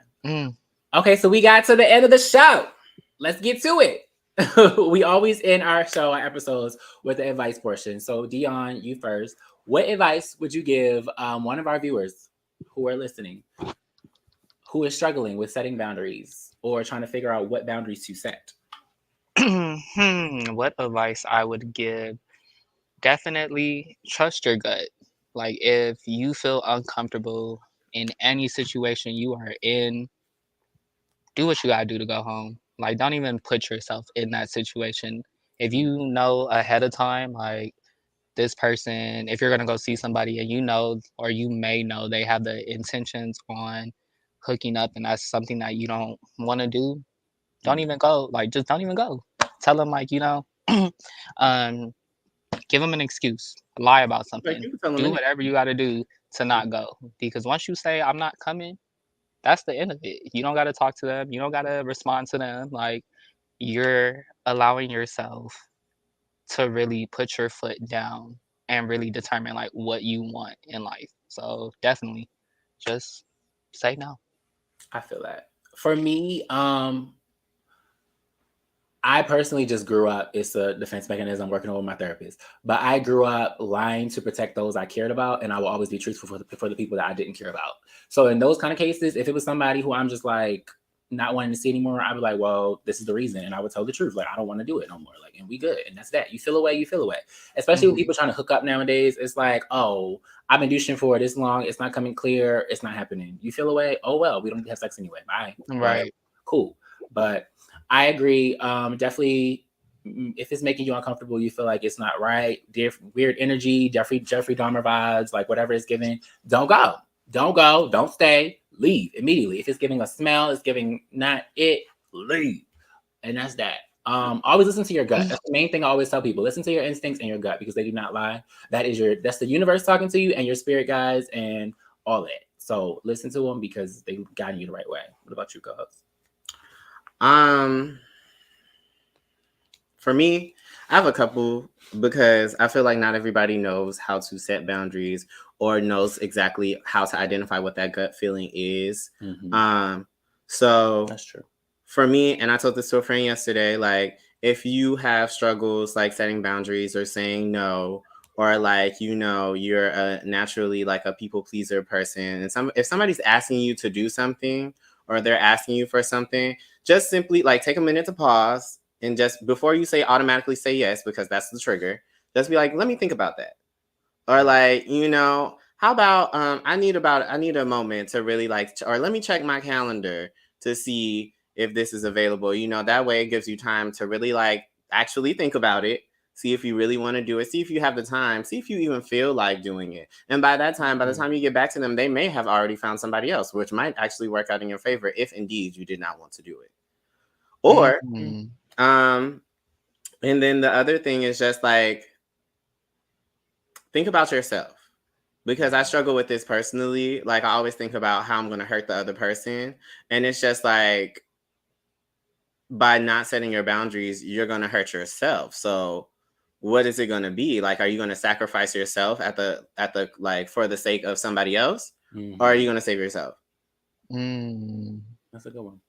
Okay, so we got to the end of the show. Let's get to it. We always end our show, our episodes, with the advice portion. So Dion, you first. What advice would you give one of our viewers who are listening, who is struggling with setting boundaries or trying to figure out what boundaries to set? What advice I would give? Definitely trust your gut. Like, if you feel uncomfortable in any situation you are in, do what you gotta do to go home. Like, don't even put yourself in that situation. If you know ahead of time, like, this person, if you're gonna go see somebody and you know, or you may know they have the intentions on hooking up and that's something that you don't want to do, don't even go. Like, just don't even go. Tell them, like, give them an excuse, lie about something, do whatever you got to do to not go. Because once you say I'm not coming, that's the end of it. You don't got to talk to them. You don't got to respond to them. Like, you're allowing yourself to really put your foot down and really determine like what you want in life. So definitely just say no. I feel that. For me, I personally just grew up, it's a defense mechanism working on with my therapist, but I grew up lying to protect those I cared about, and I will always be truthful for the people that I didn't care about. So in those kind of cases, if it was somebody who I'm just like not wanting to see anymore, I'd be like, well, this is the reason, and I would tell the truth. Like, I don't want to do it no more. Like, and we good, and that's that. You feel away, you feel away. Especially with people trying to hook up nowadays, it's like, oh, I've been douching for this long, it's not coming clear, it's not happening. You feel away, oh well, we don't need to have sex anyway. Bye. Right. Cool. But I agree. Definitely, if it's making you uncomfortable, you feel like it's not right, weird energy, Jeffrey Dahmer vibes, like whatever it's giving, don't go. Don't stay. Leave immediately. If it's giving a smell, it's giving not it, leave. And that's that. Always listen to your gut. That's the main thing I always tell people. Listen to your instincts and your gut because they do not lie. That's the universe talking to you and your spirit guides and all that. So listen to them because they guide you the right way. What about you, co-host? For me, I have a couple because I feel like not everybody knows how to set boundaries or knows exactly how to identify what that gut feeling is. So that's true. For me, and I told this to a friend yesterday, like if you have struggles like setting boundaries or saying no, or like, you're naturally like a people pleaser person. And if somebody's asking you to do something or they're asking you for something, just simply like take a minute to pause and just before you automatically say yes, because that's the trigger, just be like, let me think about that. Or like, how about I need a moment to really or let me check my calendar to see if this is available. That way it gives you time to really like actually think about it, see if you really want to do it, see if you have the time, see if you even feel like doing it. And by the time you get back to them, they may have already found somebody else, which might actually work out in your favor if indeed you did not want to do it. Or and then the other thing is just like think about yourself. Because I struggle with this personally. Like I always think about how I'm going to hurt the other person. And it's just like, by not setting your boundaries, you're going to hurt yourself. So what is it going to be? Like, are you going to sacrifice yourself at the like for the sake of somebody else? Or are you going to save yourself? That's a good one.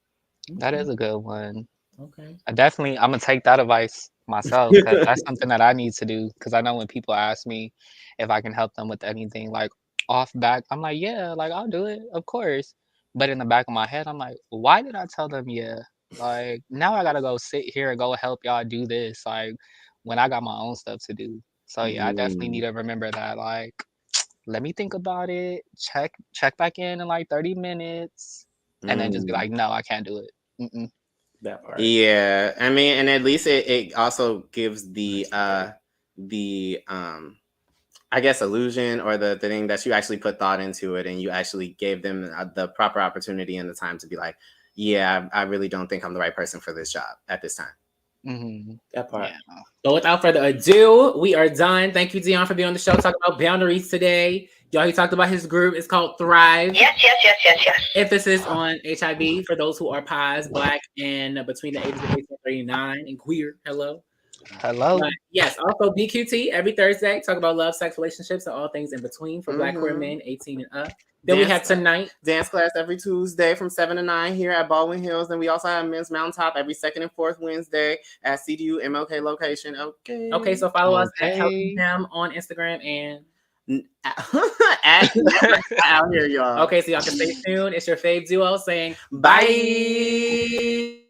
That is a good one. Okay. I'm going to take that advice myself because that's something that I need to do. Because I know when people ask me if I can help them with anything like off back, I'm like, yeah, like I'll do it, of course. But in the back of my head, I'm like, why did I tell them yeah? Like now I gotta go sit here and go help y'all do this. Like when I got my own stuff to do. So yeah, I definitely need to remember that. Like, let me think about it. Check back in like 30 minutes, and then just be like, no, I can't do it. That part. Yeah, I mean, and at least it also gives the the I guess illusion or the thing that you actually put thought into it and you actually gave them the proper opportunity and the time to be like, yeah, I really don't think I'm the right person for this job at this time. That part. Yeah. But without further ado, we are done. Thank you, Dion, for being on the show, talking about boundaries today. Y'all, he talked about his group. It's called Thrive. Yes. Emphasis on HIV for those who are pis, Black, and between the ages of 18 and 39, and queer. Hello. But yes, also BQT every Thursday. Talk about love, sex, relationships, and all things in between for Black queer men 18 and up. Then we have tonight dance class every Tuesday from 7 to 9 here at Baldwin Hills. And we also have Men's Mountaintop every second and fourth Wednesday at CDU MLK location. Okay, so follow us at Helping Them on Instagram and out here, y'all. Okay, so y'all can stay tuned. It's your fave duo saying bye.